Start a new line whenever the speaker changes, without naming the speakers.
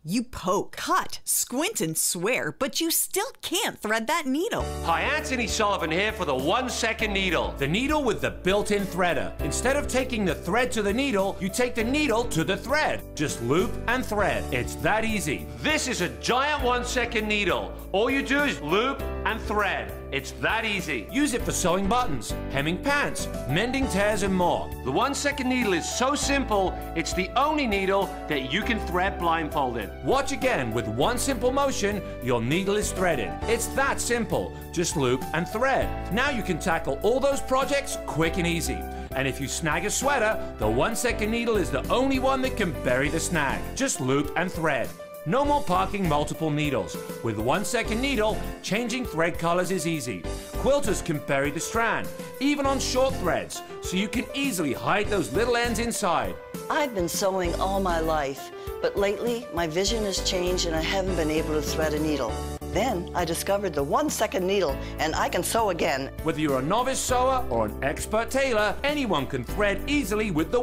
You poke, cut, squint, and swear, but you still can't thread that needle.
Hi, Anthony Sullivan here for the 1 second needle. The needle with the built-in threader. Instead of taking the thread to the needle, you take the needle to the thread. Just loop and thread. It's that easy. This is a giant 1 second needle. All you do is loop and thread. It's that easy. Use it for sewing buttons, hemming pants, mending tears, and more. The 1 second needle is so simple, it's the only needle that you can thread blindfolded. Watch again. With one simple motion, your needle is threaded. It's that simple. Just loop and thread. Now you can tackle all those projects quick and easy. And if you snag a sweater, the 1 second needle is the only one that can bury the snag. Just loop and thread. No more parking multiple needles. With 1 second needle, changing thread colors is easy. Quilters can bury the strand, even on short threads, so you can easily hide those little ends inside.
I've been sewing all my life, but lately my vision has changed and I haven't been able to thread a needle. Then I discovered the 1 second needle and I can sew again.
Whether you're a novice sewer or an expert tailor, anyone can thread easily with the